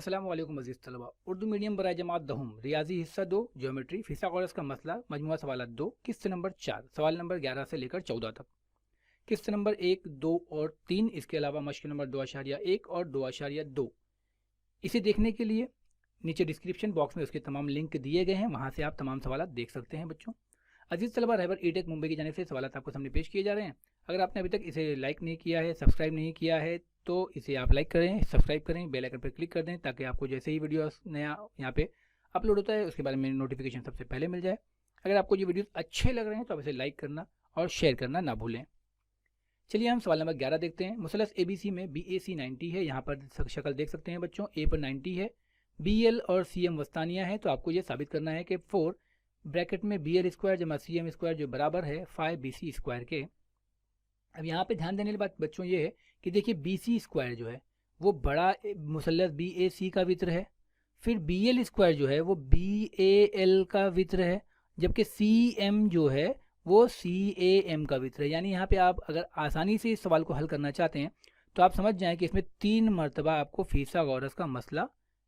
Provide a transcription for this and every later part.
अस्सलामु अलैकुम अज़ीज़ तलबा। उर्दू मीडियम बराए जमात दहुम रियाजी हिस्सा 2 ज्योमेट्री फिसागोरस का मसला मजमुआ सवालात 2 किस्त नंबर 4 सवाल नंबर 11 से लेकर 14 तक। किस्त नंबर 1, 2 और 3, इसके अलावा मश्क नंबर 2.1 और 2.2। इसे देखने के लिए नीचे डिस्क्रिप्शन बॉक्स में उसके तमाम लिंक दिए गए हैं, वहाँ से आप तमाम सवालात देख सकते हैं बच्चों। अजीज़ तलबा, रहबर ई-टेक मुंबई की जानिब से सवालात आपको सामने पेश किए जा रहे हैं। अगर आपने अभी तक इसे लाइक नहीं किया है, सब्सक्राइब नहीं किया है, तो इसे आप लाइक करें, सब्सक्राइब करें, बेल आइकन पर क्लिक कर दें ताकि आपको जैसे ही वीडियो नया यहाँ पे अपलोड होता है उसके बारे में नोटिफिकेशन सबसे पहले मिल जाए। अगर आपको ये वीडियो अच्छे लग रहे हैं तो आप इसे लाइक करना और शेयर करना ना भूलें। चलिए हम सवाल नंबर 11 देखते हैं। मुसलस ABC में BAC 90 है, यहाँ पर शक्ल देख सकते हैं बच्चों। A पर 90 है, BL और CM वस्तानिया है, तो आपको ये साबित करना है कि 4 ब्रैकेट में BL स्क्वायर जमा CM स्क्वायर जो बराबर है 5BC स्क्वायर के। अब यहाँ पे ध्यान देने वाली बात बच्चों ये है कि देखिए BC स्क्वायर जो है वो बड़ा मुसल्लस BAC का वित्र है, फिर BL स्क्वायर जो है वो BAL का वित्र है, जबकि CM जो है वो CAM का वित्र है। यानी यहाँ पे आप अगर आसानी से इस सवाल को हल करना चाहते हैं तो आप समझ जाएं कि इसमें 3 मरतबा आपको फिसागोरस का मसला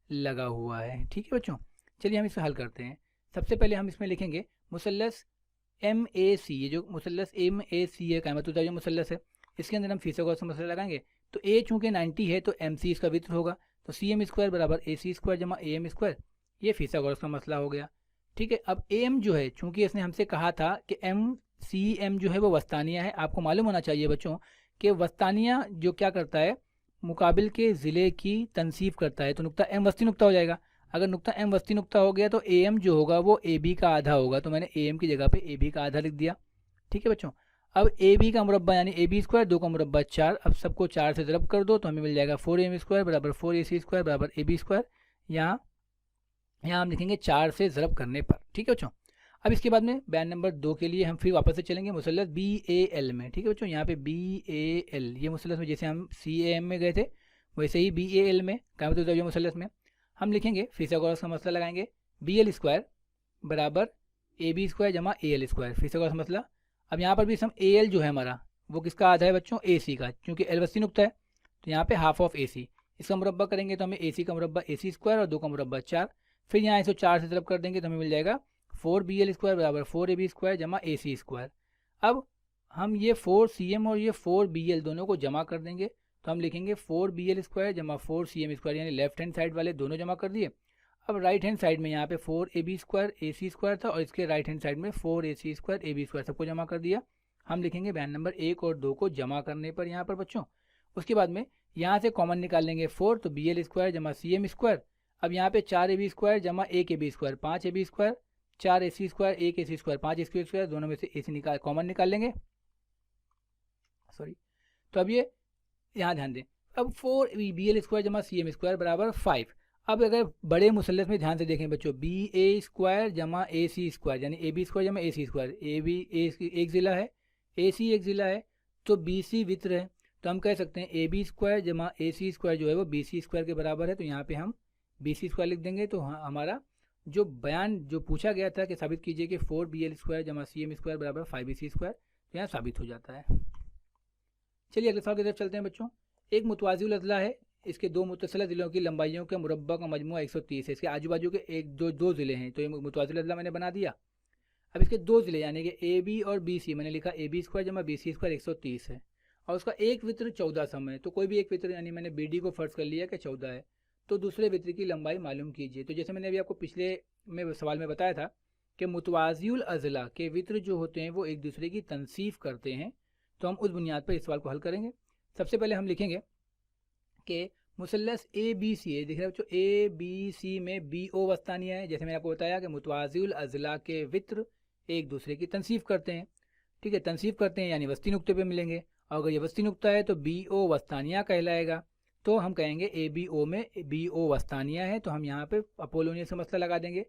लगा हुआ है। ठीक है बच्चों, चलिए हम इसे हल करते हैं। सबसे पहले हम इसमें लिखेंगे मुसल्लस MAC, ये जो मुसल्लस MAC है कायमत जो मुसल्लस है, इसके अंदर हम फिसागोरस का मसला लगाएंगे। तो A चूँकि 90 है तो MC इसका वित्र होगा, तो CM स्क्वायर बराबर AC स्क्वायर जमा AM स्क्वायर, ये फिसागोरस का मसला हो गया। ठीक है, अब AM जो है चूँकि इसने हमसे कहा था कि MCM जो है वो वस्तानिया है। आपको मालूम होना चाहिए बच्चों कि वस्तानिया जो क्या करता है, मुकाबिल के ज़िले की तनसीफ करता है, तो नुक्ता M वस्ती नुक्ता हो जाएगा। अगर नुक्ता M वस्ती नुक्ता हो गया तो AM जो होगा वो AB का आधा होगा, तो मैंने AM की जगह पे AB का आधा लिख दिया। ठीक है बच्चों, अब AB का मुरब्बा यानी AB स्क्वायर, 2 का मुरब्बा 4, अब सबको 4 से ज़रब कर दो तो हमें मिल जाएगा 4AM स्क्वायर बराबर 4AC स्क्वायर बराबर AB स्क्वायर। यहाँ हम लिखेंगे 4 से ज़रब करने पर। ठीक है बच्चों, अब इसके बाद में बयान नंबर 2 के लिए हम फिर वापस से चलेंगे मुसल्लस BAL में। ठीक है बच्चों, यहाँ पे BAL ये मुसल्लस में जैसे हम CAM में गए थे वैसे ही BAL में कायमत जो मुसल्लस में हम लिखेंगे फिसागोरस का मसला लगाएंगे। BL स्क्वायर बराबर AB स्क्वायर जमा AL स्क्वायर, फिसागोरस मसला। अब यहाँ पर भी हम AL जो है हमारा वो किसका आधा है बच्चों, AC का, क्योंकि L वस्ती नुक्ता है तो यहाँ पे हाफ ऑफ AC, इसका मुरब्बा करेंगे तो हमें AC का मुरब्बा AC स्क्वायर और 2 का मुरब्बा 4, फिर यहाँ इसको 4 से तरफ कर देंगे तो हमें मिल जाएगा 4BL स्क्वायर बराबर 4AB स्क्वायर जमा AC स्क्वायर। अब हम ये 4CM और ये 4BL दोनों को जमा कर देंगे तो हम लिखेंगे 4BL स्क्वायर जमा 4CM स्क्वायर, यानी लेफ्ट हैंड साइड वाले दोनों जमा कर दिए। अब राइट हैंड साइड में यहाँ पे 4AB स्क्वायर AC स्क्वायर था और इसके राइट हैंड साइड में 4AC स्क्वायर AB स्क्वायर, सबको जमा कर दिया। हम लिखेंगे बयान नंबर 1 और 2 को जमा करने पर यहाँ पर बच्चों। उसके बाद में यहाँ से कॉमन निकाल लेंगे 4, तो BL स्क्वायर जमा CM स्क्वायर। अब यहाँ पे 4AB स्क्वायर जमा 1AB square, 5AB square, 4AC square, 1AC square, 5AC square, दोनों में से AC निकाल कॉमन निकाल लेंगे। सॉरी, तो अब ये यहाँ ध्यान दें, अब 4BL स्क्वायर जमा CM स्क्वायर बराबर 5। अब अगर बड़े मुसल्लस में ध्यान से देखें बच्चों, BA स्क्वायर जमा AC स्क्वायर यानी AB स्क्वायर जमा AC स्क्वायर, AB एक ज़िला है, AC एक ज़िला है, तो BC वित्र है, तो हम कह सकते हैं AB स्क्वायर जमा AC स्क्वायर जो है वो BC स्क्वायर के बराबर है, तो यहाँ पे हम BC स्क्वायर लिख देंगे। तो हमारा जो बयान जो पूछा गया था कि साबित कीजिए कि 4BL स्क्वायर जमा CM स्क्वायर बराबर 5BC स्क्वायर, तो यहाँ साबित हो जाता है। चलिए अगले सवाल की तरफ चलते हैं बच्चों। एक मुतवाज़िल अज़ला है, इसके 2 मुतसिला ज़िलों की लंबाइयों के मुरब्बा का मजमूआ 130 है, इसके आजू बाजू के दो ज़िले हैं, तो ये मुतवाज़िल अज़ला मैंने बना दिया। अब इसके 2 ज़िले यानी कि AB और BC, मैंने लिखा AB स्क्वायर जमा BC स्क्वायर 130 है, और उसका एक वित्र 14 सम है, तो कोई भी एक वित्र यानी मैंने BD को फ़र्ज़ कर लिया कि 14 है, तो दूसरे वित्र की लंबाई मालूम कीजिए। तो जैसे मैंने अभी आपको पिछले में सवाल में बताया था कि मुतवाज़िल अज़ला के वित्र जो होते हैं वो एक दूसरे की तनसीफ करते हैं, तो हम उस बुनियाद पर इस सवाल को हल करेंगे। सबसे पहले हम लिखेंगे कि मुसल्लस ABC है, देख रहे हैं बच्चों, ABC में BO वस्तानिया है। जैसे मैंने आपको बताया कि मुतवाज़िल अज़ला के वित्र एक दूसरे की तनसीफ करते हैं। ठीक है, तनसीफ करते हैं यानी वस्ती नुक्ते पे मिलेंगे, और अगर ये वस्ती नुक्ता है तो BO वस्तानिया कहलाएगा। तो हम कहेंगे ABO में BO वस्तानिया है, तो हम यहाँ पे अपोलोनियस का मसला लगा देंगे।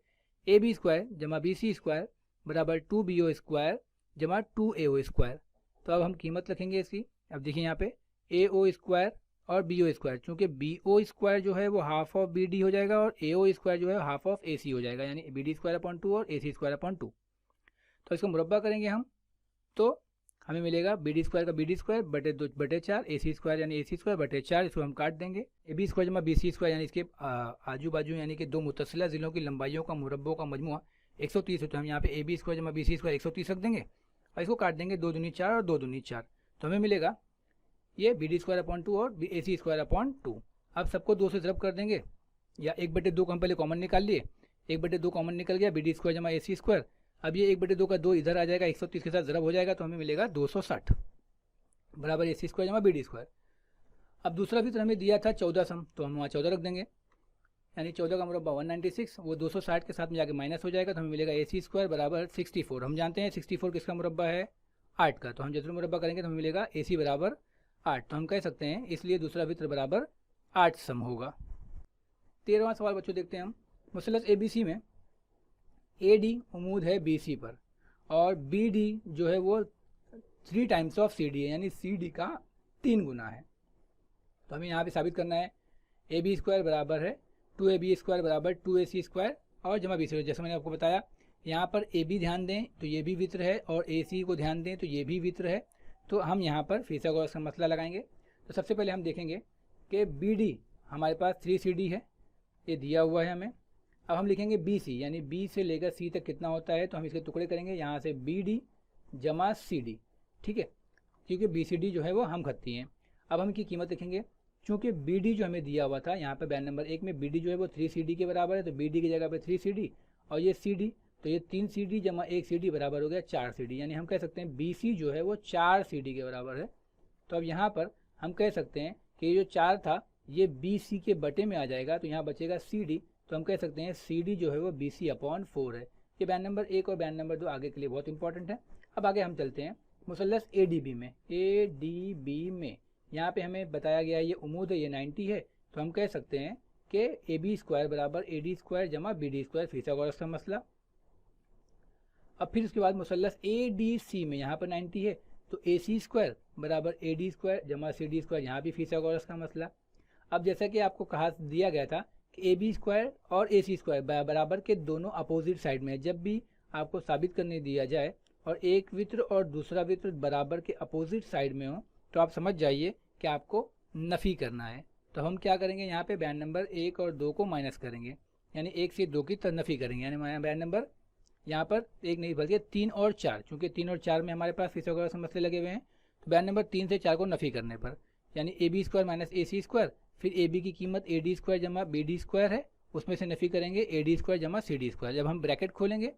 AB स्क्वायर जमा BC स्क्वायर बराबर 2BO स्क्वायर जमा 2AO स्क्वायर। तो अब हम कीमत रखेंगे इसकी। अब देखिए यहाँ पे AO स्क्वायर और BO स्क्वायर, चूँकि BO स्क्वायर जो है वो हाफ ऑफ BD हो जाएगा और AO स्क्वायर जो है हाफ ऑफ AC हो जाएगा, यानी BD स्क्वायर अपॉन 2 और AC स्क्वायर अपॉन 2। तो इसको मुरब्बा करेंगे हम, तो हमें मिलेगा बी डी स्क्वायर का बी डी स्क्वायर बटे 2/4 ए सी स्क्वायर यानी ए सी स्क्वायर बटे 4, इसको हम काट देंगे। ए बी स्क्वायर जमा बी सी स्क्वायर यानी इसके आजू बाजू यानी कि दो मुतसिला ज़िलों की लंबाइयों का मुरब्बों का मजमुआ 130 होता है। हम यहाँ पे ए बी स्क्वायर जमा बी सी स्क्वायर 130 रख देंगे और इसको काट देंगे 2 दूनी 4 और 2 दूनी 4, तो हमें मिलेगा ये बी डी स्क्वायर अपॉन 2 और ए सी स्क्वायर अपॉन 2। अब सबको 2 से ज़रब कर देंगे या 1/2 को हम पहले कॉमन निकाल लिए, 1/2 कॉमन निकल गया, बी डी स्क्वायर जमा ए सी स्क्वायर। अब ये 1/2 का 2 इधर आ जाएगा, 130 के साथ ज़रब हो जाएगा, तो हमें मिलेगा 260 बराबर ए सी स्क्वायर जमा बी डी स्क्वायर। अब दूसरा भी तो हमें दिया था 14 सम, तो हम वहाँ 14 रख देंगे, यानी 14 का मुरब्बा 196, वो 260 के साथ में जाके माइनस हो जाएगा, तो हमें मिलेगा ए सी स्क्वायर बराबर 64। हम जानते हैं 64 किसका मुरब्बा है, 8 का, तो हम जितना मुरब्बा करेंगे तो हमें मिलेगा ए सी बराबर 8, तो हम कह सकते हैं इसलिए दूसरा वित्र बराबर 8 सम होगा। 13वां सवाल बच्चों देखते हैं हम। मुसलस ए बी सी में ए डी उमूद है बी सी पर और बी डी जो है वो 3 टाइम्स ऑफ सी डी है, यानी सी डी का 3 गुना है। तो हमें यहाँ पे साबित करना है ए बी स्क्वायर बराबर है 2ab स्क्वायर बराबर 2ac स्क्वायर और जमा बी सी। जैसे मैंने आपको बताया यहाँ पर ए बी ध्यान दें तो ये भी वित्र है और ए सी को ध्यान दें तो ये भी वित्र है, तो हम यहाँ पर फिसागोरस का मसला लगाएंगे। तो सबसे पहले हम देखेंगे कि बी डी हमारे पास 3cd है, ये दिया हुआ है हमें। अब हम लिखेंगे बी सी, यानी बी से लेकर सी तक कितना होता है, तो हम इसके टुकड़े करेंगे यहाँ से बी डी जमा सी डी, ठीक है, क्योंकि बी सी डी जो है वो हम खत्ती हैं। अब हम इनकी कीमत लिखेंगे, चूँकि बी डी जो हमें दिया हुआ था यहाँ पर बयान नंबर 1 में बी डी जो है वो 3cd के बराबर है, तो बी डी की जगह पर 3cd और ये सी डी, तो ये 3cd जमा 1cd बराबर हो गया 4cd, यानी हम कह सकते हैं बी सी जो है वो 4cd के बराबर है। तो अब यहाँ पर हम कह सकते हैं कि ये जो 4 था ये बी सी के बटे में आ जाएगा, तो यहाँ बचेगा सी डी, तो हम कह सकते हैं सी डी जो है वो बी सी अपॉन 4 है। ये बयान नंबर 1 और बयान नंबर 2 आगे के लिए बहुत इंपॉर्टेंट है। अब आगे हम चलते हैं मुसल्लस ए डी बी में। ए डी बी में यहाँ पे हमें बताया गया ये उमूद है ये 90 है, तो हम कह सकते हैं कि ए बी स्क्वायर बराबर ए डी स्क्वायर जमा बी डी स्क्वायर, फिसागोरस का मसला। अब फिर उसके बाद मुसल्लस ए डी सी में यहाँ पर 90 है, तो ए सी स्क्वायर बराबर ए डी स्क्वायर जमा सी डी स्क्वायर, यहाँ भी फिसागोरस का मसला। अब जैसा कि आपको कहा दिया गया था कि ए बी स्क्वायर और ए सी स्क्वायर बराबर के दोनों अपोजिट साइड में है। जब भी आपको साबित करने दिया जाए और एक वित्र और दूसरा वित्र बराबर के अपोजिट साइड में हो, तो आप समझ जाइए कि आपको नफ़ी करना है। तो हम क्या करेंगे, यहाँ पे बयान नंबर 1 और 2 को माइनस करेंगे, यानी 1 से 2 की नफ़ी करेंगे, यानी बयान नंबर यहाँ पर 1 नहीं बल्कि 3 और 4, चूँकि 3 और 4 में हमारे पास फिसागोरस मसले लगे हुए हैं, तो बयान नंबर 3 से 4 को नफ़ी करने पर यानी A B square minus A C square, फिर ए बी की कीमत ए डी स्क्वायर जमा बी डी स्क्वायर है, उसमें से नफ़ी करेंगे ए डी स्क्वायर जमा सी डी स्क्वायर। जब हम ब्रैकेट खोलेंगे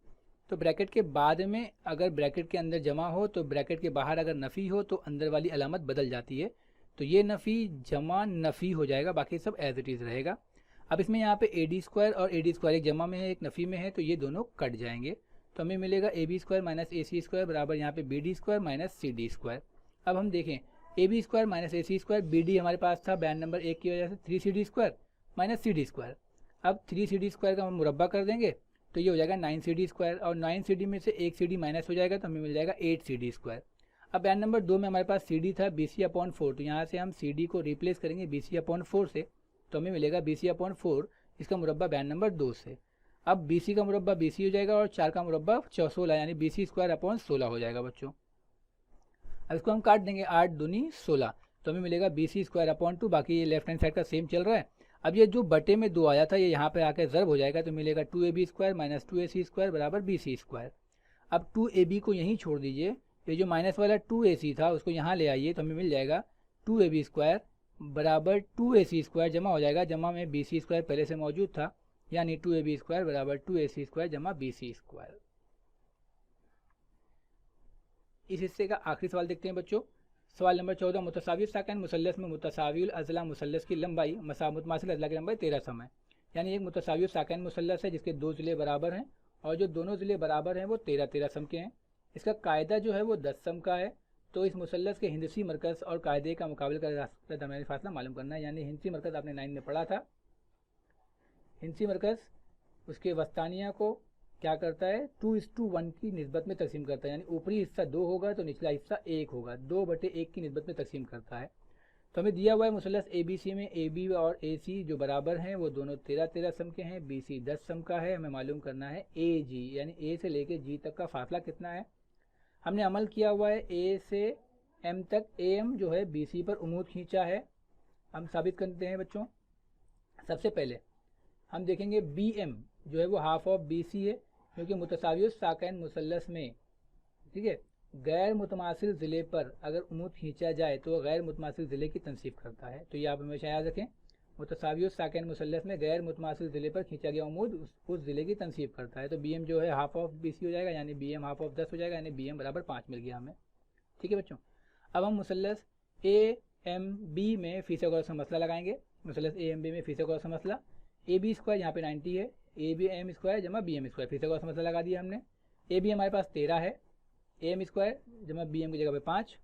तो ब्रैकेट के बाद में अगर ब्रैकेट के अंदर जमा हो तो ब्रैकेट के बाहर अगर नफ़ी हो तो अंदर वाली अलामत बदल जाती है, तो ये नफ़ी जमा नफ़ी हो जाएगा, बाकी सब एज इट इज़ रहेगा। अब इसमें यहाँ पे ए डी स्क्वायर और ए डी स्क्वायर एक जमा में है एक नफ़ी में है, तो ये दोनों कट जाएंगे, तो हमें मिलेगा A B square minus A C square बराबर यहाँ पे B D square minus C D square. अब हम देखें A B square minus A C square, B D हमारे पास था बयान नंबर 1 की वजह से 3cd square minus C D square. अब 3cd स्क्वायर का हम मुरब्बा कर देंगे तो ये हो जाएगा 9cd स्क्वायर, और 9cd में से 1cd माइनस हो जाएगा तो हमें मिल जाएगा 8cd स्क्वायर। अब बयान नंबर 2 में हमारे पास cd था बी सी अपॉन 4, तो यहाँ से हम cd को रिप्लेस करेंगे बी सी अपॉन 4 से, तो हमें मिलेगा बी सी अपॉन 4, इसका मुरब्बा बयान नंबर 2 से। अब बी सी का मुरब्बा बी सी हो जाएगा और 4 का मुरब्बा 16, यानी बी सी स्क्वायर अपॉन 16 हो जाएगा बच्चों। अब इसको हम काट देंगे 8 दूनी 16, तो हमें मिलेगा बी सी स्क्वायर अपॉन 2, बाकी ये लेफ्ट हैंड साइड का सेम चल रहा है। अब ये जो बटे में 2 आया था ये यहाँ पे आकर ज़रब हो जाएगा, तो मिलेगा 2ab square minus 2ac square बराबर बी सी स्क्वायर। अब 2ab को यहीं छोड़ दीजिए, ये जो माइनस वाला 2ac था उसको यहाँ ले आइए, तो हमें मिल जाएगा 2ab स्क्वायर बराबर 2ac स्क्वायर जमा हो जाएगा, जमा में बी सी स्क्वायर पहले से मौजूद था, यानी 2ab स्क्वायर बराबर 2ac स्क्वायर जमा बी सी स्क्वायर। इस हिस्से का आखिरी सवाल देखते हैं बच्चों। सवाल नंबर 14, मुतसावी साकन मुसल्लस में मुतसावी अज़ला मुसल्लस की लंबाई मुतमासिल अज़ला की लंबाई 13 सम है, यानी एक मुतसावी साकन मुसल्लस है जिसके 2 ज़िले बराबर हैं और जो दोनों ज़िले बराबर हैं वो 13-13 सम के हैं। इसका कायदा जो है वो 10 सम का है, तो इस मुसल्लस के हिंदसी मरकज़ और कायदे का मुकाबले का दरमियानी फासला मालूम करना है। यानी हिंदसी मरकज़ आपने 9 में पढ़ा था, हिंदसी मरकज़ उसके वस्तानिया को क्या करता है 2:1 की निस्बत में तकसीम करता है, यानी ऊपरी हिस्सा 2 होगा तो निचला हिस्सा 1 होगा, 2/1 की निस्बत में तकसीम करता है। तो हमें दिया हुआ है मुसल्लस ए बी सी में ए बी और ए सी जो बराबर हैं वो दोनों 13-13 सम के हैं, बी सी 10 सम का है। हमें मालूम करना है ए जी, यानी ए से लेके जी तक का फासला कितना है। हमने अमल किया हुआ है ए से एम तक, ए एम जो है बी सी पर उमूद खींचा है। हम साबित करते हैं बच्चों। सबसे पहले हम देखेंगे बी एम जो है वो हाफ ऑफ बी सी है, क्योंकि मुतसावियुस साकैन मुसल्लस में, ठीक है, गैर मुतमासिल ज़िले पर अगर उमूद खींचा जाए तो गैर मुतमासिल ज़िले की तनसीब करता है। तो ये आप हमेशा याद रखें, मुतसावियुस साकैन मुसल्लस में गैर मुतमासिल ज़िले पर खींचा गया उमूद उस ज़िले की तनसीब करता है। तो बी एम जो है हाफ ऑफ बी सी हो जाएगा, यानी बी एम हाफ ऑफ 10 हो जाएगा, यानी बी एम बराबर 5 मिल गया हमें। ठीक है बच्चों, अब हम मुसल्लस ए एम बी में फिसागोरस का मसला लगाएंगे। मुसल्लस ए एम बी में फिसागोरस का मसला, ए बी स्क्वायर यहाँ पे 90 है, ए बी एम स्क्वायर जमा बी एम स्क्वायर, फिसागोरस का मसला लगा दिया हमने। ए बी हमारे पास 13 है, ए एम स्क्वायर जमा बी एम की जगह पे 5,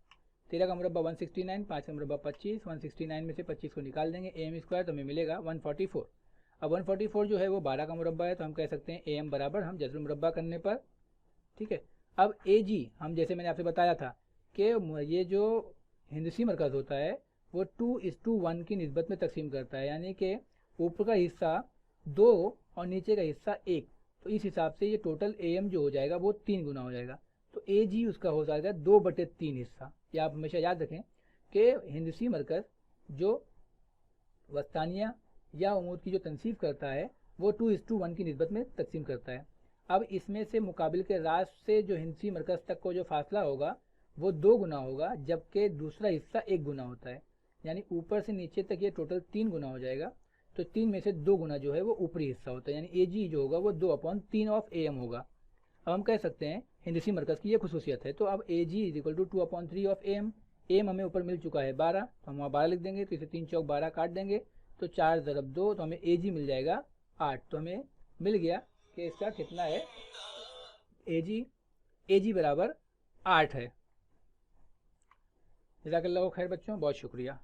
13 का मुरब्बा 169, 5 का मुरब्बा 25, 169 में से 25 को निकाल देंगे, ए एम स्क्वायर तो हमें मिलेगा 144। अब 144 जो है वो 12 का मुरब्बा है, तो हम कह सकते हैं ए एम बराबर, हम जज़्र मुरब्बा करने पर, ठीक है। अब ए जी हम जैसे मैंने आपसे बताया था कि ये जो हिंदसी मरकज़ होता है वो 2:1 की निस्बत में तकसीम करता है, यानी कि ऊपर का हिस्सा 2 और नीचे का हिस्सा 1। तो इस हिसाब से ये टोटल ए एम जो हो जाएगा वो 3 गुना हो जाएगा। तो ए जी उसका हो जाएगा 2/3 हिस्सा। ये आप हमेशा याद रखें कि हिंदसी मरकज़ जो वस्तानिया या उमूद की जो तनसीब करता है वो 2:1 की निस्बत में तकसीम करता है। अब इसमें से मुकाबिल के रास से जो हिंदसी मरकज़ तक को जो फासला होगा वो 2 गुना होगा, जबकि दूसरा हिस्सा 1 गुना होता है, यानी ऊपर से नीचे तक ये टोटल 3 गुना हो जाएगा। तो 3 में से 2 गुना जो है वो ऊपरी हिस्सा होता है, यानी ए जी जो होगा वो 2/3 ऑफ ए एम होगा। अब हम कह सकते हैं हिंदसी मरकज़ की ये खुसूसियत है। तो अब A G is equal to 2/3 of A M. A M हमें ऊपर मिल चुका है 12, तो हम वहाँ 12 लिख देंगे, तो इसे 3 चौक 12 काट देंगे, तो 4 ज़रब 2, तो हमें ए जी मिल जाएगा 8। तो हमें मिल गया कि इसका कितना है, ए जी बराबर 8 है। जज़ाकल्लाहु खैर बच्चों, बहुत शुक्रिया।